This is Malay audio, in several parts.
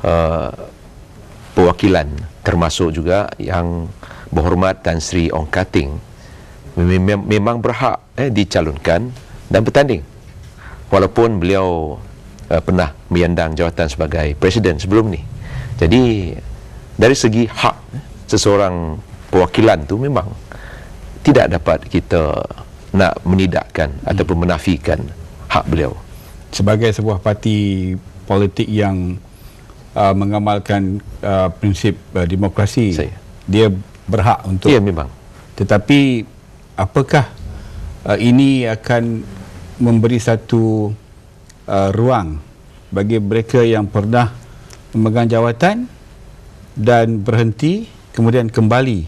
uh, perwakilan, termasuk juga yang berhormat Tan Sri Ong Kating memang berhak dicalonkan dan bertanding, walaupun beliau pernah menyandang jawatan sebagai presiden sebelum ni. Jadi dari segi hak seseorang perwakilan tu memang tidak dapat kita nak menidakkan ataupun menafikan hak beliau. Sebagai sebuah parti politik yang mengamalkan prinsip demokrasi, dia berhak untuk. Ya, memang. Tetapi apakah ini akan memberi satu ruang bagi mereka yang pernah memegang jawatan dan berhenti kemudian kembali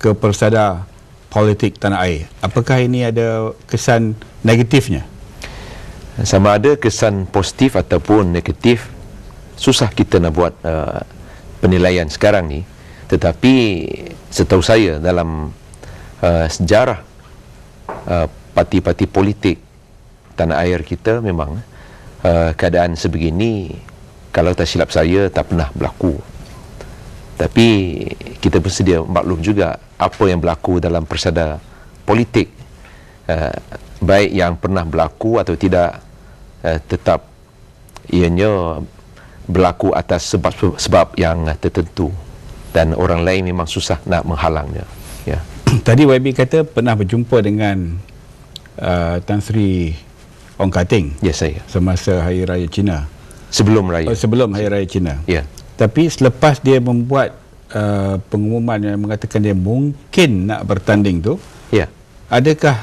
ke persada politik tanah air? Apakah ini ada kesan negatifnya? Sama ada kesan positif ataupun negatif, susah kita nak buat penilaian sekarang ni. Tetapi setahu saya dalam sejarah parti-parti politik tanah air kita, memang keadaan sebegini, kalau tak silap saya, tak pernah berlaku. Tapi kita bersedia maklum juga apa yang berlaku dalam persada politik, baik yang pernah berlaku atau tidak, tetap ianya berlaku atas sebab yang tertentu, dan orang lain memang susah nak menghalangnya. Ya. Tadi YB kata pernah berjumpa dengan Tan Sri Ong Kating. Ya, saya. Semasa Hari Raya Cina. Sebelum Raya. Sebelum Hari Raya Cina. Ya. Tapi selepas dia membuat pengumuman yang mengatakan dia mungkin nak bertanding tu, ya, adakah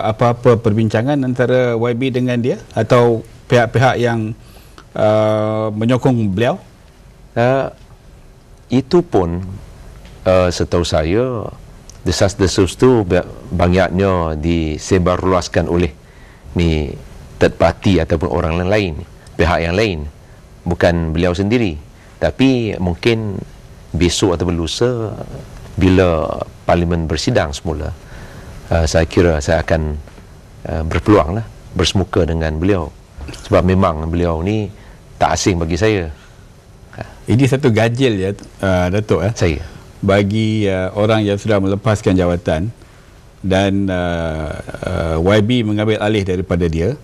apa-apa perbincangan antara YB dengan dia atau pihak-pihak yang menyokong beliau? Itu pun setahu saya, desas-desus tu banyaknya disebarluaskan oleh ni third party ataupun orang lain, pihak yang lain, bukan beliau sendiri. Tapi mungkin besok atau lusa bila parlimen bersidang semula, saya kira saya akan berpeluang lah bersemuka dengan beliau, sebab memang beliau ni tak asing bagi saya. Ini satu ganjil ya, Datuk, saya, bagi orang yang sudah melepaskan jawatan dan YB mengambil alih daripada dia,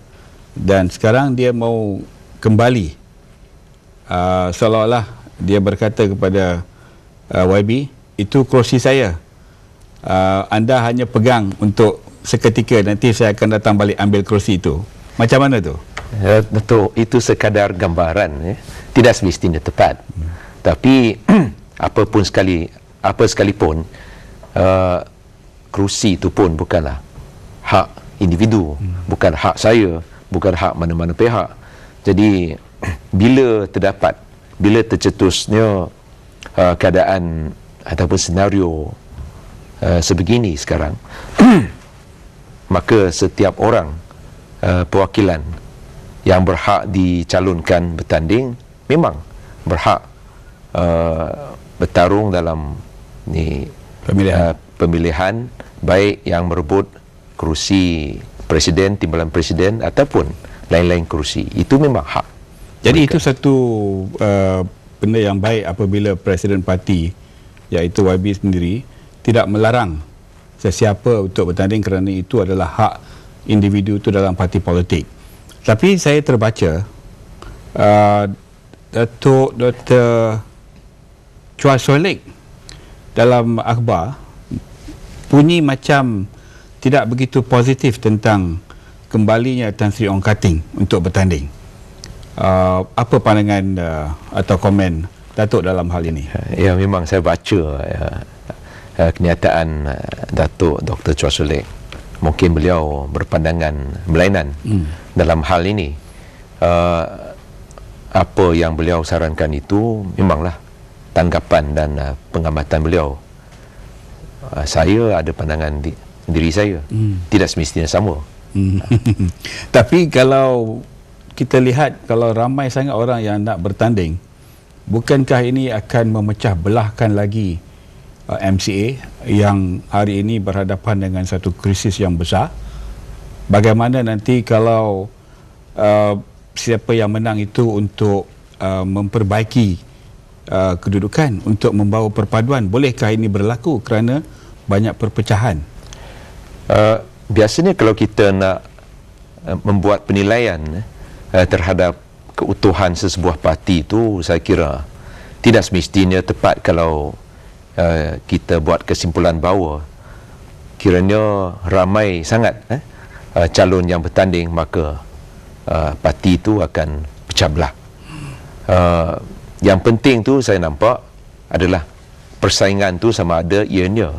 dan sekarang dia mau kembali, seolah-olah dia berkata kepada YB, itu kerusi saya, anda hanya pegang untuk seketika, nanti saya akan datang balik ambil kerusi itu. Macam mana tu? Betul, itu sekadar gambaran, tidak semestinya tepat. Tapi apa sekalipun, kerusi itu pun bukanlah hak individu, bukan hak saya, bukan hak mana-mana pihak. Jadi bila tercetusnya keadaan ataupun senario sebegini sekarang, maka setiap orang perwakilan yang berhak dicalonkan bertanding memang berhak bertarung dalam ni pemilihan, baik yang merebut kerusi presiden, timbalan presiden ataupun lain-lain kerusi. Itu memang hak. Jadi mereka. Itu satu benda yang baik apabila presiden parti, iaitu YB sendiri, tidak melarang sesiapa untuk bertanding kerana itu adalah hak individu itu dalam parti politik. Tapi saya terbaca Datuk Dr. Chua Soilik dalam akhbar bunyi macam tidak begitu positif tentang kembalinya Tan Sri Ong Kating untuk bertanding. Apa pandangan atau komen Datuk dalam hal ini? Ya, memang saya baca kenyataan Datuk Dr. Chua Soilik. Mungkin beliau berpandangan berlainan dalam hal ini. Apa yang beliau sarankan itu memanglah tanggapan dan pengamatan beliau. Saya ada pandangan diri saya, tidak semestinya sama. Tapi kalau kita lihat, kalau ramai sangat orang yang nak bertanding, bukankah ini akan memecah belahkan lagi MCA yang hari ini berhadapan dengan satu krisis yang besar? Bagaimana nanti kalau siapa yang menang itu untuk memperbaiki kedudukan untuk membawa perpaduan. Bolehkah ini berlaku kerana banyak perpecahan? Biasanya kalau kita nak membuat penilaian terhadap keutuhan sesebuah parti itu, saya kira tidak semestinya tepat kalau kita buat kesimpulan bahawa kiranya ramai sangat calon yang bertanding, maka parti itu akan pecah belah. Yang penting tu saya nampak adalah persaingan tu sama ada ianya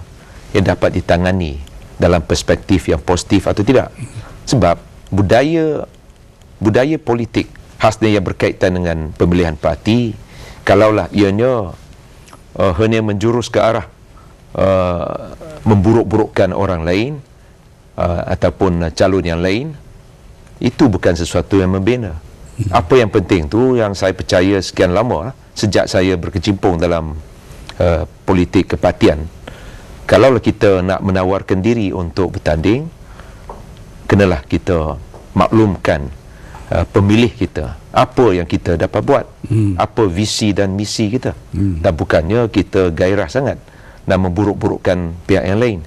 yang dapat ditangani dalam perspektif yang positif atau tidak. Sebab budaya politik khasnya yang berkaitan dengan pemilihan parti, kalaulah ianya hanya menjurus ke arah memburuk-burukkan orang lain ataupun calon yang lain, itu bukan sesuatu yang membina. Apa yang penting tu, yang saya percaya sekian lama sejak saya berkecimpung dalam politik kepartian, kalau kita nak menawarkan diri untuk bertanding, kenalah kita maklumkan pemilih kita apa yang kita dapat buat, apa visi dan misi kita, dan bukannya kita gairah sangat dan memburuk-burukkan pihak yang lain.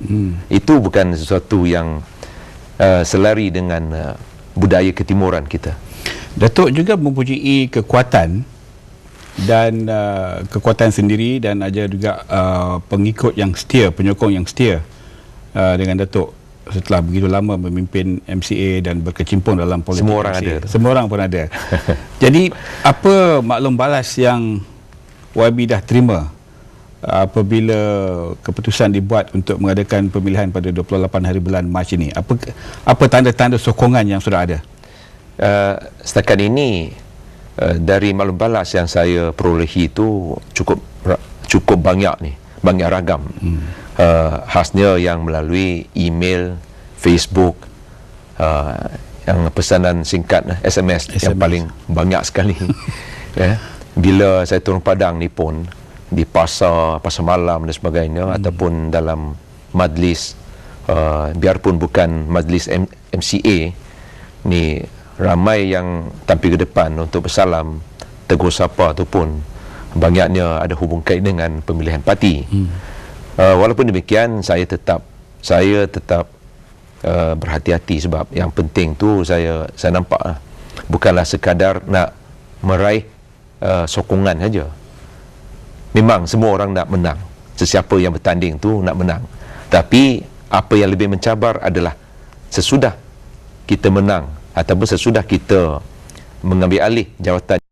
Itu bukan sesuatu yang selari dengan budaya ketimuran kita. Datuk juga mempunyai kekuatan dan kekuatan sendiri, dan ada juga pengikut yang setia, penyokong yang setia dengan Datuk setelah begitu lama memimpin MCA dan berkecimpung dalam politik. Semua orang MCA. ada. Semua orang pun ada. Jadi apa maklum balas yang YB dah terima apabila keputusan dibuat untuk mengadakan pemilihan pada 28 hari bulan Mac ini? Apa tanda-tanda sokongan yang sudah ada? Setakat ini dari maklum balas yang saya perolehi itu cukup banyak ragam. Khasnya yang melalui email, Facebook, yang pesanan singkat, SMS yang paling banyak sekali. Bila saya turun padang ni pun, di pasar malam dan sebagainya, ataupun dalam majlis, biarpun bukan majlis MCA ni, ramai yang tampil ke depan untuk bersalam, tegur sapa, ataupun banyaknya ada hubung kait dengan pemilihan parti. Walaupun demikian, saya tetap berhati-hati, sebab yang penting tu saya nampak bukanlah sekadar nak meraih sokongan saja. Memang semua orang nak menang, sesiapa yang bertanding tu nak menang, tapi apa yang lebih mencabar adalah sesudah kita menang ataupun sesudah kita mengambil alih jawatan